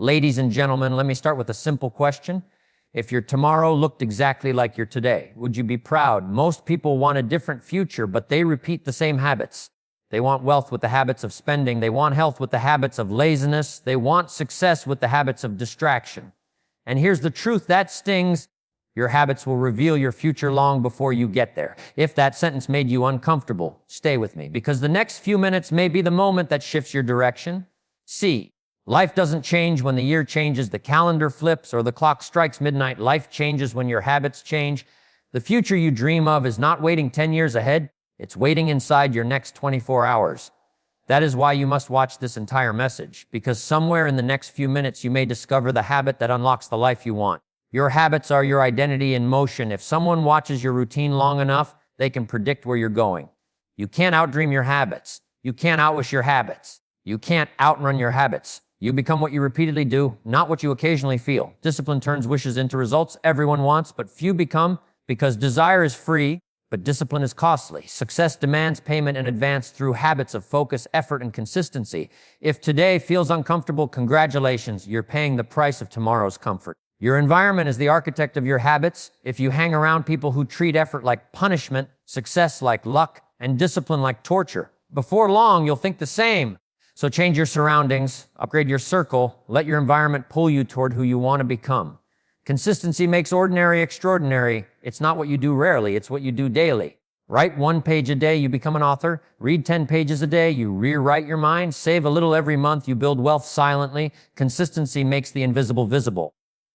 Ladies and gentlemen, let me start with a simple question. If your tomorrow looked exactly like your today, would you be proud? Most people want a different future, but they repeat the same habits. They want wealth with the habits of spending. They want health with the habits of laziness. They want success with the habits of distraction. And here's the truth that stings. Your habits will reveal your future long before you get there. If that sentence made you uncomfortable, stay with me, because the next few minutes may be the moment that shifts your direction. See, life doesn't change when the year changes, the calendar flips, or the clock strikes midnight. Life changes when your habits change. The future you dream of is not waiting 10 years ahead. It's waiting inside your next 24 hours. That is why you must watch this entire message, because somewhere in the next few minutes you may discover the habit that unlocks the life you want. Your habits are your identity in motion. If someone watches your routine long enough, they can predict where you're going. You can't outdream your habits. You can't outwish your habits. You can't outrun your habits. You become what you repeatedly do, not what you occasionally feel. Discipline turns wishes into results everyone wants, but few become, because desire is free, but discipline is costly. Success demands payment in advance through habits of focus, effort, and consistency. If today feels uncomfortable, congratulations, you're paying the price of tomorrow's comfort. Your environment is the architect of your habits. If you hang around people who treat effort like punishment, success like luck, and discipline like torture, before long you'll think the same. So change your surroundings, upgrade your circle, let your environment pull you toward who you want to become. Consistency makes ordinary extraordinary. It's not what you do rarely, it's what you do daily. Write 1 page a day, you become an author. Read 10 pages a day, you rewrite your mind. Save a little every month, you build wealth silently. Consistency makes the invisible visible.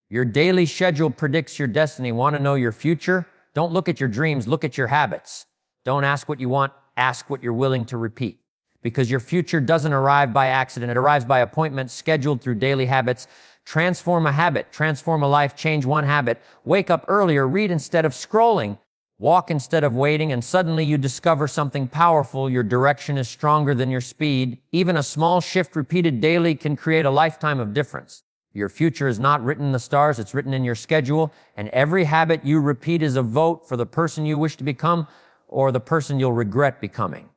Your daily schedule predicts your destiny. Want to know your future? Don't look at your dreams, look at your habits. Don't ask what you want, ask what you're willing to repeat. Because your future doesn't arrive by accident, it arrives by appointment, scheduled through daily habits. Transform a habit, transform a life, change one habit. Wake up earlier, read instead of scrolling, walk instead of waiting, and suddenly you discover something powerful. Your direction is stronger than your speed. Even a small shift repeated daily can create a lifetime of difference. Your future is not written in the stars, it's written in your schedule, and every habit you repeat is a vote for the person you wish to become or the person you'll regret becoming.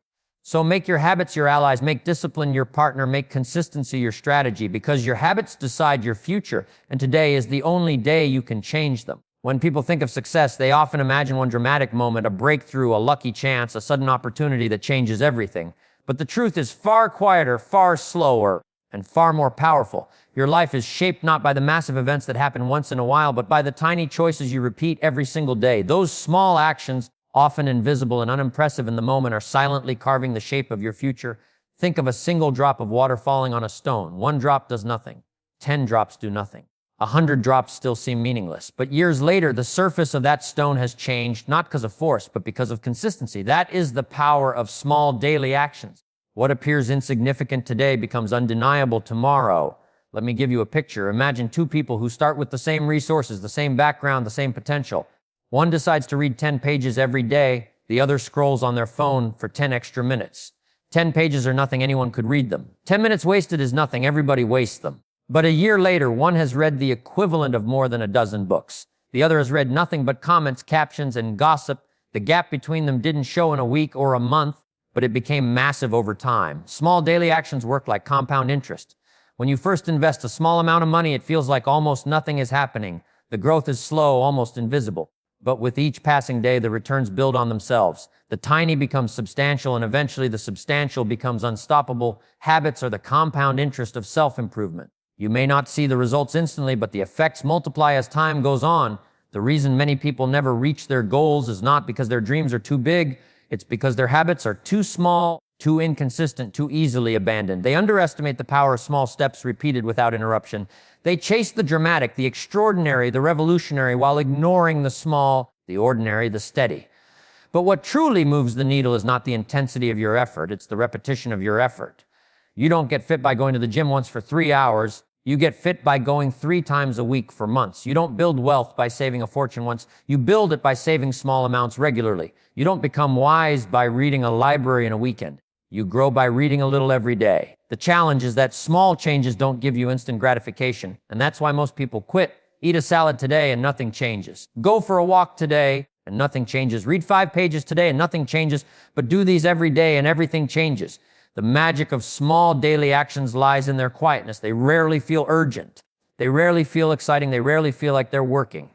So make your habits your allies, make discipline your partner, make consistency your strategy, because your habits decide your future, and today is the only day you can change them. When people think of success, they often imagine one dramatic moment, a breakthrough, a lucky chance, a sudden opportunity that changes everything. But the truth is far quieter, far slower, and far more powerful. Your life is shaped not by the massive events that happen once in a while, but by the tiny choices you repeat every single day. Those small actions, often invisible and unimpressive in the moment, are silently carving the shape of your future. Think of a single drop of water falling on a stone. 1 drop does nothing. 10 drops do nothing. 100 drops still seem meaningless. But years later, the surface of that stone has changed, not because of force, but because of consistency. That is the power of small daily actions. What appears insignificant today becomes undeniable tomorrow. Let me give you a picture. Imagine 2 people who start with the same resources, the same background, the same potential. One decides to read 10 pages every day. The other scrolls on their phone for 10 extra minutes. 10 pages are nothing, anyone could read them. 10 minutes wasted is nothing, everybody wastes them. But a year later, one has read the equivalent of more than a dozen books. The other has read nothing but comments, captions, and gossip. The gap between them didn't show in a week or a month, but it became massive over time. Small daily actions work like compound interest. When you first invest a small amount of money, it feels like almost nothing is happening. The growth is slow, almost invisible. But with each passing day, the returns build on themselves. The tiny becomes substantial, and eventually the substantial becomes unstoppable. Habits are the compound interest of self-improvement. You may not see the results instantly, but the effects multiply as time goes on. The reason many people never reach their goals is not because their dreams are too big. It's because their habits are too small, too inconsistent, too easily abandoned. They underestimate the power of small steps repeated without interruption. They chase the dramatic, the extraordinary, the revolutionary, while ignoring the small, the ordinary, the steady. But what truly moves the needle is not the intensity of your effort, it's the repetition of your effort. You don't get fit by going to the gym once for 3 hours. You get fit by going 3 times a week for months. You don't build wealth by saving a fortune once. You build it by saving small amounts regularly. You don't become wise by reading a library in a weekend. You grow by reading a little every day. The challenge is that small changes don't give you instant gratification, and that's why most people quit. Eat a salad today and nothing changes. Go for a walk today and nothing changes. Read 5 pages today and nothing changes, but do these every day and everything changes. The magic of small daily actions lies in their quietness. They rarely feel urgent. They rarely feel exciting. They rarely feel like they're working.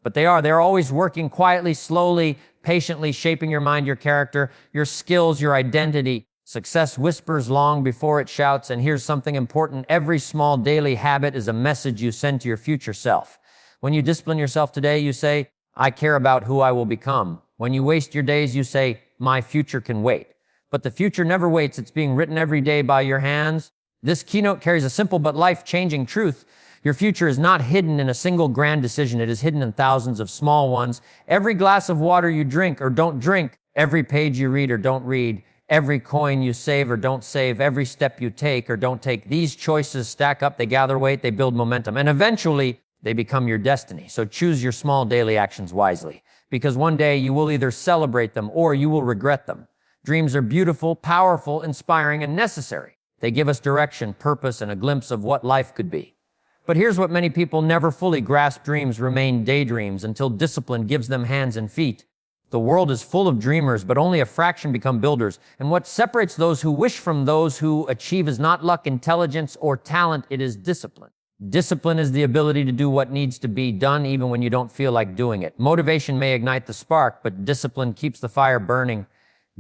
But they're always working quietly, slowly, patiently, shaping your mind, your character, your skills, your identity. Success whispers long before it shouts, and here's something important. Every small daily habit is a message you send to your future self. When you discipline yourself today, you say, I care about who I will become. When you waste your days, you say, my future can wait. But the future never waits. It's being written every day by your hands. This keynote carries a simple but life-changing truth. Your future is not hidden in a single grand decision. It is hidden in thousands of small ones. Every glass of water you drink or don't drink, every page you read or don't read, every coin you save or don't save, every step you take or don't take, these choices stack up, they gather weight, they build momentum, and eventually they become your destiny. So choose your small daily actions wisely, because one day you will either celebrate them or you will regret them. Dreams are beautiful, powerful, inspiring, and necessary. They give us direction, purpose, and a glimpse of what life could be. But here's what many people never fully grasp. Dreams remain daydreams until discipline gives them hands and feet. The world is full of dreamers, but only a fraction become builders. And what separates those who wish from those who achieve is not luck, intelligence, or talent. It is discipline. Discipline is the ability to do what needs to be done even when you don't feel like doing it. Motivation may ignite the spark, but discipline keeps the fire burning.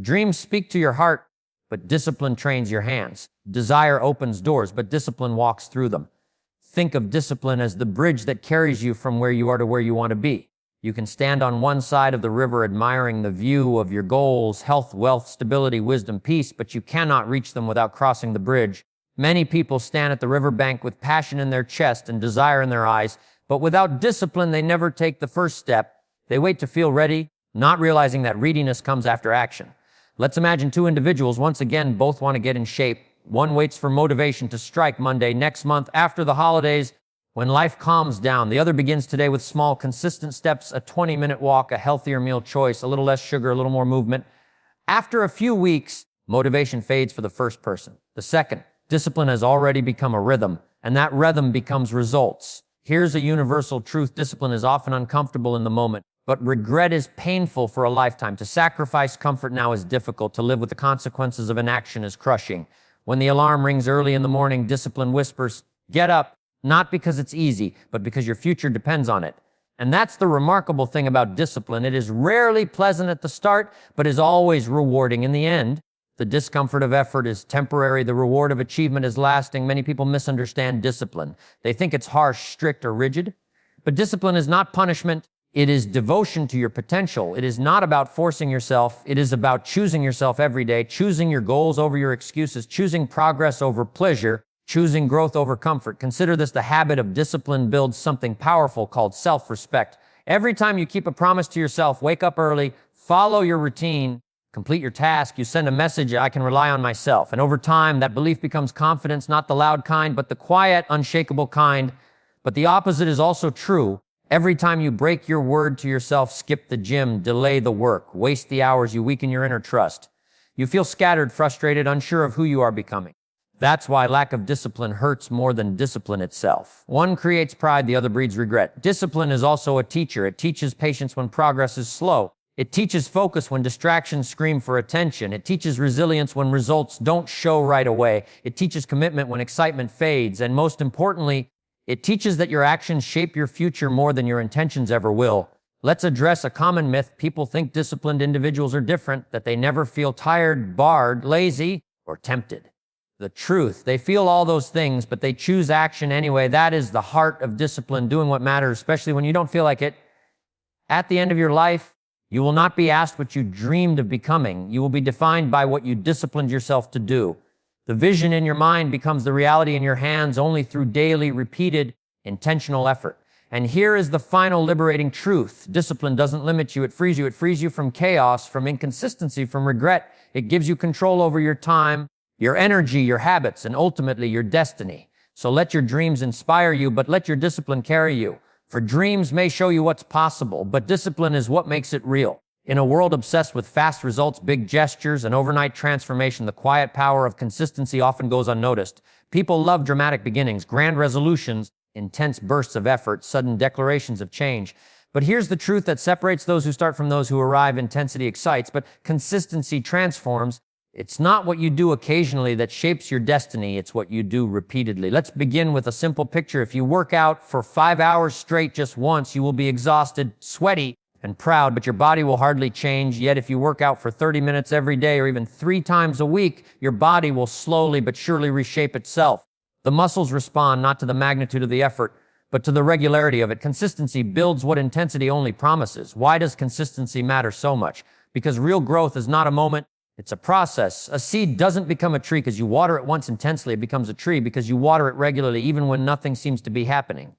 Dreams speak to your heart, but discipline trains your hands. Desire opens doors, but discipline walks through them. Think of discipline as the bridge that carries you from where you are to where you want to be. You can stand on one side of the river admiring the view of your goals, health, wealth, stability, wisdom, peace, but you cannot reach them without crossing the bridge. Many people stand at the riverbank with passion in their chest and desire in their eyes, but without discipline, they never take the first step. They wait to feel ready, not realizing that readiness comes after action. Let's imagine two individuals, once again, both want to get in shape. One waits for motivation to strike Monday, next month, after the holidays, when life calms down. The other begins today with small, consistent steps, a 20-minute walk, a healthier meal choice, a little less sugar, a little more movement. After a few weeks, motivation fades for the first person. The second, discipline has already become a rhythm, and that rhythm becomes results. Here's a universal truth. Discipline is often uncomfortable in the moment, but regret is painful for a lifetime. To sacrifice comfort now is difficult. To live with the consequences of inaction is crushing. When the alarm rings early in the morning, discipline whispers, get up, not because it's easy, but because your future depends on it. And that's the remarkable thing about discipline. It is rarely pleasant at the start, but is always rewarding in the end. The discomfort of effort is temporary. The reward of achievement is lasting. Many people misunderstand discipline. They think it's harsh, strict, or rigid. But discipline is not punishment. It is devotion to your potential. It is not about forcing yourself. It is about choosing yourself every day, choosing your goals over your excuses, choosing progress over pleasure, choosing growth over comfort. Consider this: the habit of discipline builds something powerful called self-respect. Every time you keep a promise to yourself, wake up early, follow your routine, complete your task, you send a message, I can rely on myself. And over time, that belief becomes confidence, not the loud kind, but the quiet, unshakable kind. But the opposite is also true. Every time you break your word to yourself, skip the gym, delay the work, waste the hours, you weaken your inner trust. You feel scattered, frustrated, unsure of who you are becoming. That's why lack of discipline hurts more than discipline itself. One creates pride, the other breeds regret. Discipline is also a teacher. It teaches patience when progress is slow. It teaches focus when distractions scream for attention. It teaches resilience when results don't show right away. It teaches commitment when excitement fades. And most importantly, it teaches that your actions shape your future more than your intentions ever will. Let's address a common myth. People think disciplined individuals are different, that they never feel tired, bored, lazy, or tempted. The truth, they feel all those things, but they choose action anyway. That is the heart of discipline, doing what matters, especially when you don't feel like it. At the end of your life, you will not be asked what you dreamed of becoming. You will be defined by what you disciplined yourself to do. The vision in your mind becomes the reality in your hands only through daily, repeated, intentional effort. And here is the final liberating truth. Discipline doesn't limit you, it frees you. It frees you from chaos, from inconsistency, from regret. It gives you control over your time, your energy, your habits, and ultimately your destiny. So let your dreams inspire you, but let your discipline carry you. For dreams may show you what's possible, but discipline is what makes it real. In a world obsessed with fast results, big gestures, and overnight transformation, the quiet power of consistency often goes unnoticed. People love dramatic beginnings, grand resolutions, intense bursts of effort, sudden declarations of change. But here's the truth that separates those who start from those who arrive. Intensity excites, but consistency transforms. It's not what you do occasionally that shapes your destiny, it's what you do repeatedly. Let's begin with a simple picture. If you work out for 5 hours straight just once, you will be exhausted, sweaty, and proud, but your body will hardly change. Yet if you work out for 30 minutes every day or even 3 times a week, your body will slowly but surely reshape itself. The muscles respond not to the magnitude of the effort, but to the regularity of it. Consistency builds what intensity only promises. Why does consistency matter so much? Because real growth is not a moment, it's a process. A seed doesn't become a tree because you water it once intensely. It becomes a tree because you water it regularly, even when nothing seems to be happening.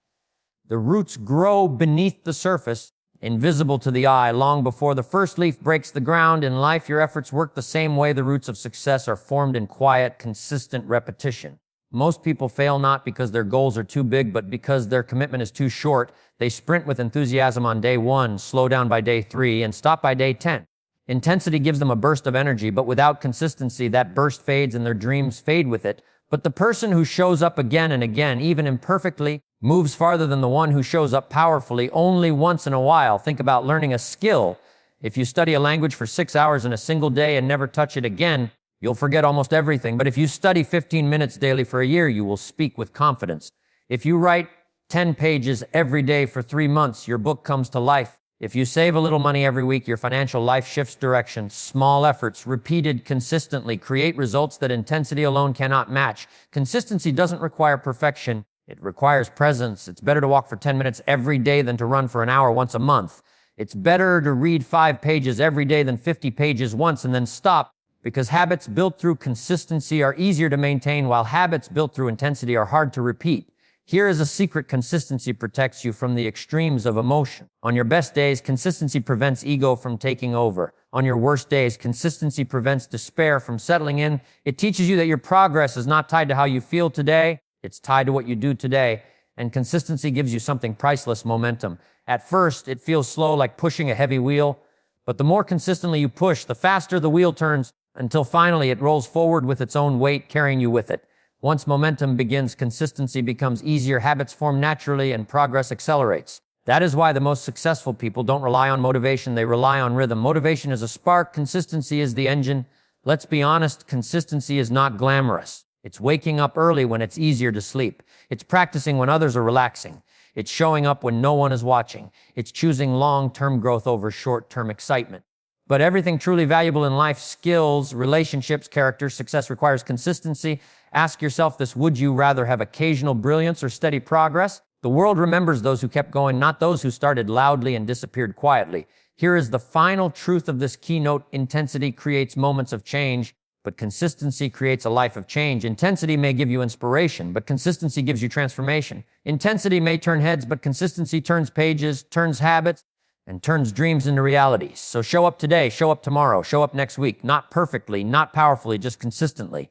The roots grow beneath the surface, invisible to the eye, long before the first leaf breaks the ground. In life, your efforts work the same way. The roots of success are formed in quiet, consistent repetition. Most people fail not because their goals are too big, but because their commitment is too short. They sprint with enthusiasm on day 1, slow down by day 3, and stop by day 10. Intensity gives them a burst of energy, but without consistency, that burst fades and their dreams fade with it. But the person who shows up again and again, even imperfectly, moves farther than the one who shows up powerfully only once in a while. Think about learning a skill. If you study a language for 6 hours in a single day and never touch it again, you'll forget almost everything. But if you study 15 minutes daily for a year, you will speak with confidence. If you write 10 pages every day for 3 months, your book comes to life. If you save a little money every week, your financial life shifts direction. Small efforts, repeated consistently, create results that intensity alone cannot match. Consistency doesn't require perfection. It requires presence. It's better to walk for 10 minutes every day than to run for an hour once a month. It's better to read 5 pages every day than 50 pages once and then stop, because habits built through consistency are easier to maintain, while habits built through intensity are hard to repeat. Here is a secret: consistency protects you from the extremes of emotion. On your best days, consistency prevents ego from taking over. On your worst days, consistency prevents despair from settling in. It teaches you that your progress is not tied to how you feel today, it's tied to what you do today. And consistency gives you something priceless: momentum. At first, it feels slow, like pushing a heavy wheel, but the more consistently you push, the faster the wheel turns, until finally it rolls forward with its own weight, carrying you with it. Once momentum begins, consistency becomes easier, habits form naturally, and progress accelerates. That is why the most successful people don't rely on motivation, they rely on rhythm. Motivation is a spark, consistency is the engine. Let's be honest, consistency is not glamorous. It's waking up early when it's easier to sleep. It's practicing when others are relaxing. It's showing up when no one is watching. It's choosing long-term growth over short-term excitement. But everything truly valuable in life, skills, relationships, character, success, requires consistency. Ask yourself this: would you rather have occasional brilliance or steady progress? The world remembers those who kept going, not those who started loudly and disappeared quietly. Here is the final truth of this keynote: intensity creates moments of change, but consistency creates a life of change. Intensity may give you inspiration, but consistency gives you transformation. Intensity may turn heads, but consistency turns pages, turns habits, and turns dreams into realities. So show up today, show up tomorrow, show up next week. Not perfectly, not powerfully, just consistently.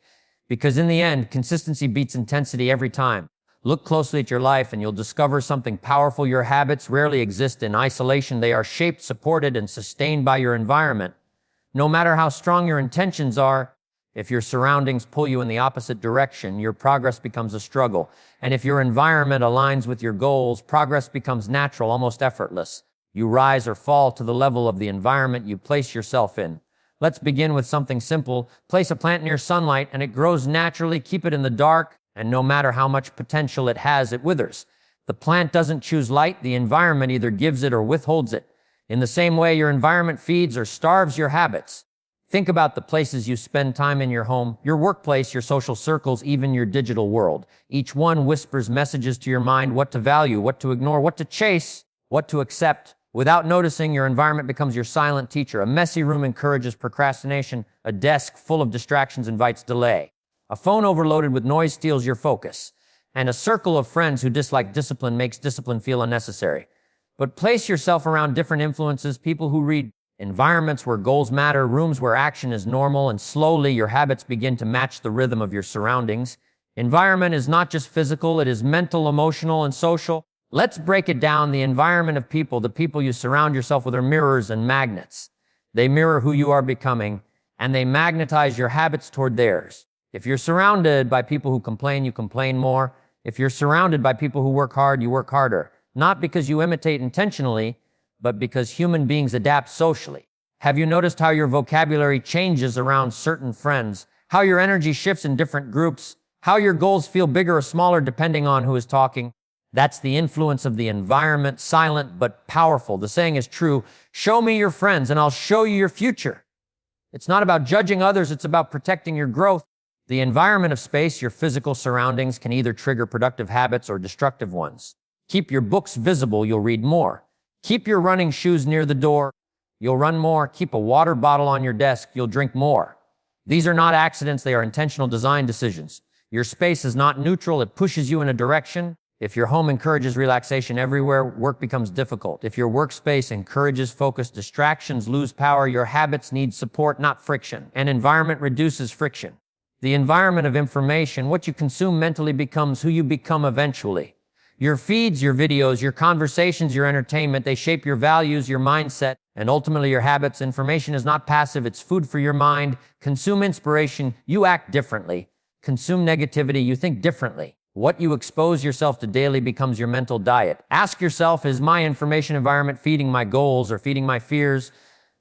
Because in the end, consistency beats intensity every time. Look closely at your life and you'll discover something powerful. Your habits rarely exist in isolation. They are shaped, supported, and sustained by your environment. No matter how strong your intentions are, if your surroundings pull you in the opposite direction, your progress becomes a struggle. And if your environment aligns with your goals, progress becomes natural, almost effortless. You rise or fall to the level of the environment you place yourself in. Let's begin with something simple. Place a plant near sunlight and it grows naturally. Keep it in the dark, and no matter how much potential it has, it withers. The plant doesn't choose light. The environment either gives it or withholds it. In the same way, your environment feeds or starves your habits. Think about the places you spend time in: your home, your workplace, your social circles, even your digital world. Each one whispers messages to your mind: what to value, what to ignore, what to chase, what to accept. Without noticing, your environment becomes your silent teacher. A messy room encourages procrastination. A desk full of distractions invites delay. A phone overloaded with noise steals your focus. And a circle of friends who dislike discipline makes discipline feel unnecessary. But place yourself around different influences: people who read, environments where goals matter, rooms where action is normal, and slowly your habits begin to match the rhythm of your surroundings. Environment is not just physical, it is mental, emotional, and social. Let's break it down. The environment of people, the people you surround yourself with, are mirrors and magnets. They mirror who you are becoming, and they magnetize your habits toward theirs. If you're surrounded by people who complain, you complain more. If you're surrounded by people who work hard, you work harder. Not because you imitate intentionally, but because human beings adapt socially. Have you noticed how your vocabulary changes around certain friends? How your energy shifts in different groups? How your goals feel bigger or smaller depending on who is talking? That's the influence of the environment, silent but powerful. The saying is true, show me your friends and I'll show you your future. It's not about judging others, it's about protecting your growth. The environment of space, your physical surroundings, can either trigger productive habits or destructive ones. Keep your books visible, you'll read more. Keep your running shoes near the door, you'll run more. Keep a water bottle on your desk, you'll drink more. These are not accidents, they are intentional design decisions. Your space is not neutral, it pushes you in a direction. If your home encourages relaxation everywhere, work becomes difficult. If your workspace encourages focus, distractions lose power. Your habits need support, not friction. An environment reduces friction. The environment of information, what you consume mentally becomes who you become eventually. Your feeds, your videos, your conversations, your entertainment, they shape your values, your mindset, and ultimately your habits. Information is not passive, it's food for your mind. Consume inspiration, you act differently. Consume negativity, you think differently. What you expose yourself to daily becomes your mental diet. Ask yourself, is my information environment feeding my goals or feeding my fears?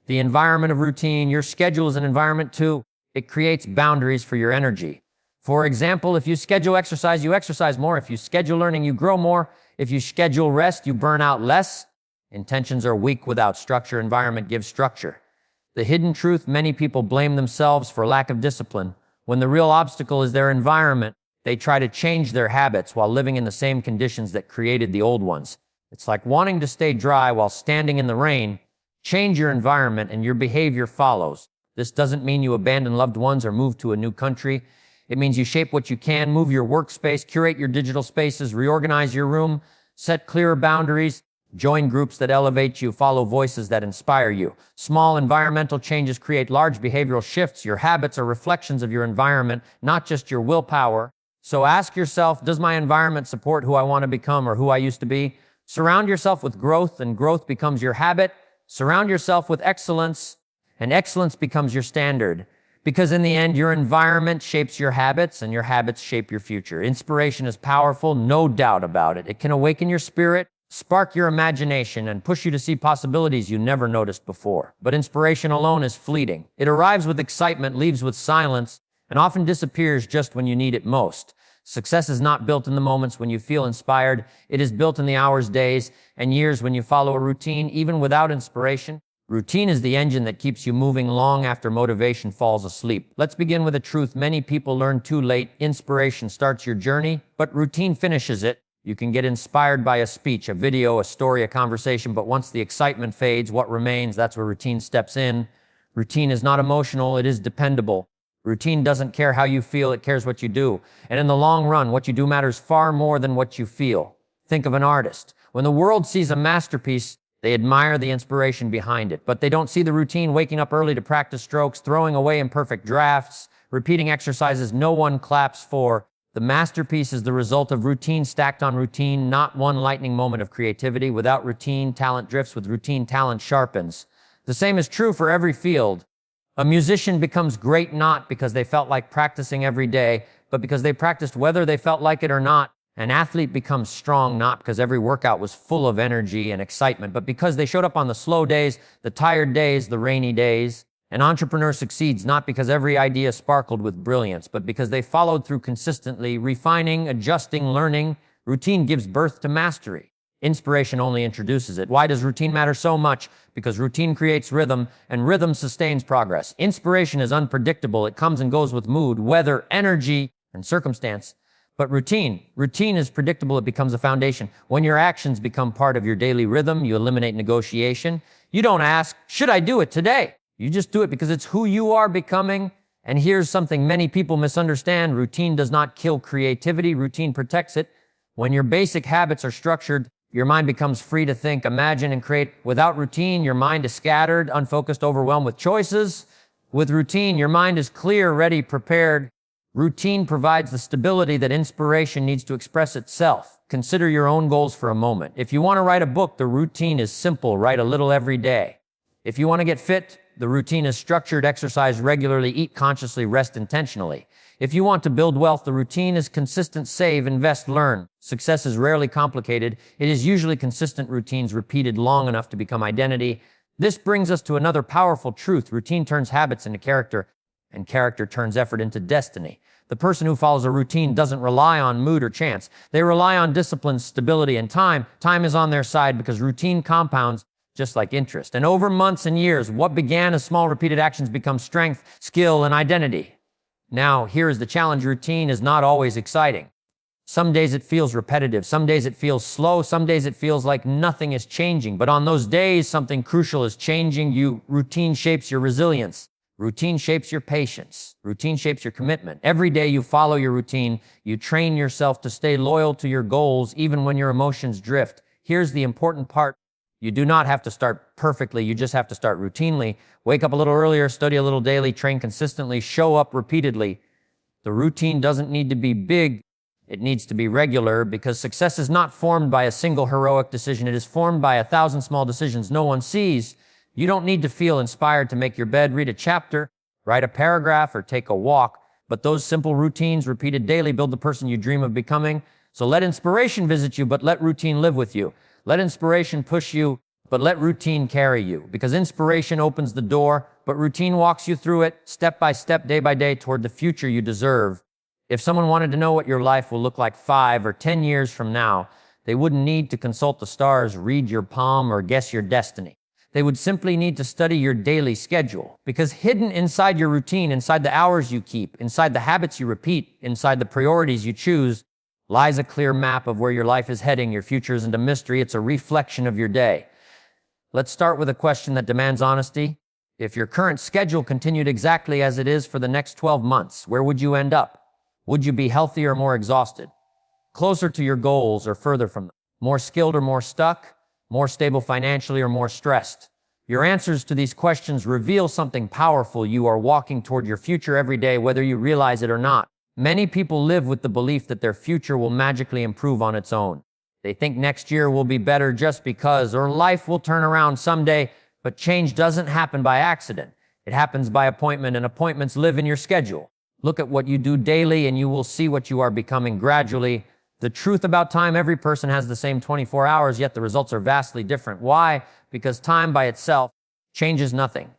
The environment of routine, your schedule is an environment too. It creates boundaries for your energy. For example, if you schedule exercise, you exercise more. If you schedule learning, you grow more. If you schedule rest, you burn out less. Intentions are weak without structure. Environment gives structure. The hidden truth, many people blame themselves for lack of discipline, when the real obstacle is their environment. They try to change their habits while living in the same conditions that created the old ones. It's like wanting to stay dry while standing in the rain. Change your environment and your behavior follows. This doesn't mean you abandon loved ones or move to a new country. It means you shape what you can, move your workspace, curate your digital spaces, reorganize your room, set clearer boundaries, join groups that elevate you, follow voices that inspire you. Small environmental changes create large behavioral shifts. Your habits are reflections of your environment, not just your willpower. So ask yourself, does my environment support who I want to become or who I used to be? Surround yourself with growth, and growth becomes your habit. Surround yourself with excellence, and excellence becomes your standard. Because in the end, your environment shapes your habits, and your habits shape your future. Inspiration is powerful, no doubt about it. It can awaken your spirit, spark your imagination, and push you to see possibilities you never noticed before. But inspiration alone is fleeting. It arrives with excitement, leaves with silence, and often disappears just when you need it most. Success is not built in the moments when you feel inspired. It is built in the hours, days, and years when you follow a routine, even without inspiration. Routine is the engine that keeps you moving long after motivation falls asleep. Let's begin with a truth many people learn too late. Inspiration starts your journey, but routine finishes it. You can get inspired by a speech, a video, a story, a conversation, but once the excitement fades, what remains? That's where routine steps in. Routine is not emotional, it is dependable. Routine doesn't care how you feel, it cares what you do. And in the long run, what you do matters far more than what you feel. Think of an artist. When the world sees a masterpiece, they admire the inspiration behind it, but they don't see the routine, waking up early to practice strokes, throwing away imperfect drafts, repeating exercises no one claps for. The masterpiece is the result of routine stacked on routine, not one lightning moment of creativity. Without routine, talent drifts. With routine, talent sharpens. The same is true for every field. A musician becomes great not because they felt like practicing every day, but because they practiced whether they felt like it or not. An athlete becomes strong not because every workout was full of energy and excitement, but because they showed up on the slow days, the tired days, the rainy days. An entrepreneur succeeds not because every idea sparkled with brilliance, but because they followed through consistently, refining, adjusting, learning. Routine gives birth to mastery. Inspiration only introduces it. Why does routine matter so much? Because routine creates rhythm, and rhythm sustains progress. Inspiration is unpredictable. It comes and goes with mood, weather, energy, and circumstance. But routine is predictable. It becomes a foundation. When your actions become part of your daily rhythm, you eliminate negotiation. You don't ask, should I do it today? You just do it because it's who you are becoming. And here's something many people misunderstand. Routine does not kill creativity. Routine protects it. When your basic habits are structured, your mind becomes free to think, imagine, and create. Without routine, your mind is scattered, unfocused, overwhelmed with choices. With routine, your mind is clear, ready, prepared. Routine provides the stability that inspiration needs to express itself. Consider your own goals for a moment. If you want to write a book, the routine is simple. Write a little every day. If you want to get fit, the routine is structured. Exercise regularly, eat consciously, rest intentionally. If you want to build wealth, the routine is consistent. Save, invest, learn. Success is rarely complicated. It is usually consistent routines repeated long enough to become identity. This brings us to another powerful truth. Routine turns habits into character, and character turns effort into destiny. The person who follows a routine doesn't rely on mood or chance. They rely on discipline, stability, and time. Time is on their side because routine compounds just like interest. And over months and years, what began as small repeated actions become strength, skill, and identity. Now, here is the challenge. Routine is not always exciting. Some days it feels repetitive. Some days it feels slow. Some days it feels like nothing is changing. But on those days, something crucial is changing. Routine shapes your resilience. Routine shapes your patience. Routine shapes your commitment. Every day you follow your routine, you train yourself to stay loyal to your goals even when your emotions drift. Here's the important part. You do not have to start perfectly. You just have to start routinely. Wake up a little earlier, study a little daily, train consistently, show up repeatedly. The routine doesn't need to be big. It needs to be regular, because success is not formed by a single heroic decision. It is formed by 1,000 small decisions no one sees. You don't need to feel inspired to make your bed, read a chapter, write a paragraph, or take a walk. But those simple routines repeated daily build the person you dream of becoming. So let inspiration visit you, but let routine live with you. Let inspiration push you, but let routine carry you. Because inspiration opens the door, but routine walks you through it, step by step, day by day, toward the future you deserve. If someone wanted to know what your life will look like 5 or 10 years from now, they wouldn't need to consult the stars, read your palm, or guess your destiny. They would simply need to study your daily schedule. Because hidden inside your routine, inside the hours you keep, inside the habits you repeat, inside the priorities you choose, lies a clear map of where your life is heading. Your future isn't a mystery, it's a reflection of your day. Let's start with a question that demands honesty. If your current schedule continued exactly as it is for the next 12 months, where would you end up? Would you be healthier or more exhausted? Closer to your goals or further from them? More skilled or more stuck? More stable financially or more stressed? Your answers to these questions reveal something powerful. You are walking toward your future every day, whether you realize it or not. Many people live with the belief that their future will magically improve on its own. They think next year will be better just because, or life will turn around someday, but change doesn't happen by accident. It happens by appointment, and appointments live in your schedule. Look at what you do daily and you will see what you are becoming gradually. The truth about time, every person has the same 24 hours, yet the results are vastly different. Why? Because time by itself changes nothing.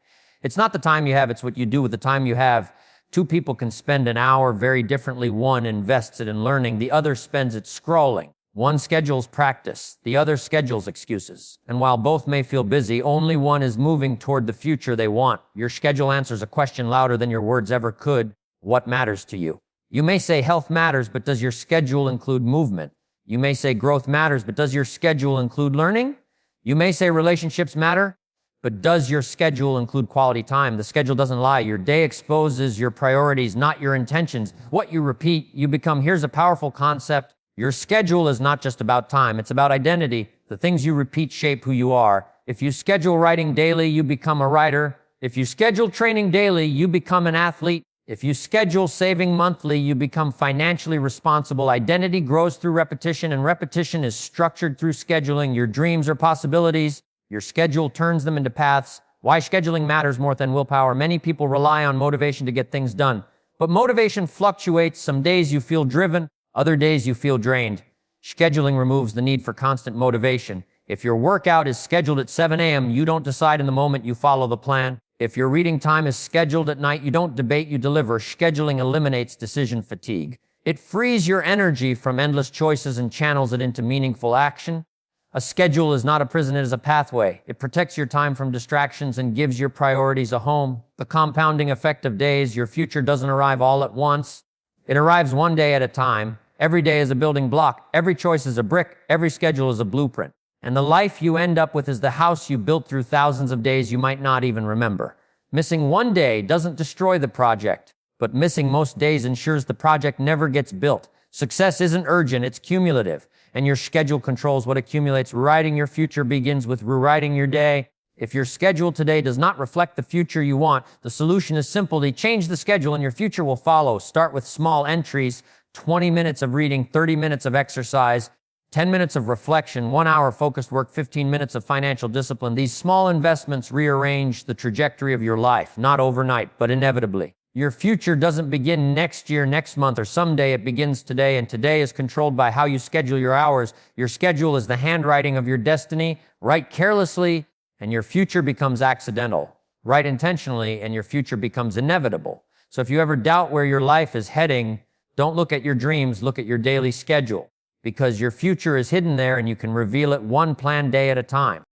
It's not the time you have, it's what you do with the time you have. Two people can spend an hour very differently. One invests it in learning, the other spends it scrolling. One schedules practice, the other schedules excuses. And while both may feel busy, only one is moving toward the future they want. Your schedule answers a question louder than your words ever could. What matters to you? You may say health matters, but does your schedule include movement? You may say growth matters, but does your schedule include learning? You may say relationships matter, but does your schedule include quality time? The schedule doesn't lie. Your day exposes your priorities, not your intentions. What you repeat, you become. Here's a powerful concept. Your schedule is not just about time. It's about identity. The things you repeat shape who you are. If you schedule writing daily, you become a writer. If you schedule training daily, you become an athlete. If you schedule saving monthly, you become financially responsible. Identity grows through repetition, and repetition is structured through scheduling. Your dreams are possibilities. Your schedule turns them into paths. Why scheduling matters more than willpower. Many people rely on motivation to get things done. But motivation fluctuates. Some days you feel driven, other days you feel drained. Scheduling removes the need for constant motivation. If your workout is scheduled at 7 a.m., you don't decide in the moment, you follow the plan. If your reading time is scheduled at night, you don't debate, you deliver. Scheduling eliminates decision fatigue. It frees your energy from endless choices and channels it into meaningful action. A schedule is not a prison, it is a pathway. It protects your time from distractions and gives your priorities a home. The compounding effect of days, your future doesn't arrive all at once. It arrives one day at a time. Every day is a building block. Every choice is a brick. Every schedule is a blueprint. And the life you end up with is the house you built through thousands of days you might not even remember. Missing one day doesn't destroy the project, but missing most days ensures the project never gets built. Success isn't urgent, it's cumulative, and your schedule controls what accumulates. Writing your future begins with rewriting your day. If your schedule today does not reflect the future you want, the solution is simple. Change the schedule and your future will follow. Start with small entries, 20 minutes of reading, 30 minutes of exercise, 10 minutes of reflection, 1 hour focused work, 15 minutes of financial discipline. These small investments rearrange the trajectory of your life, not overnight, but inevitably. Your future doesn't begin next year, next month, or someday. It begins today, and today is controlled by how you schedule your hours. Your schedule is the handwriting of your destiny. Write carelessly and your future becomes accidental. Write intentionally, and your future becomes inevitable. So if you ever doubt where your life is heading, don't look at your dreams, look at your daily schedule, because your future is hidden there and you can reveal it one planned day at a time.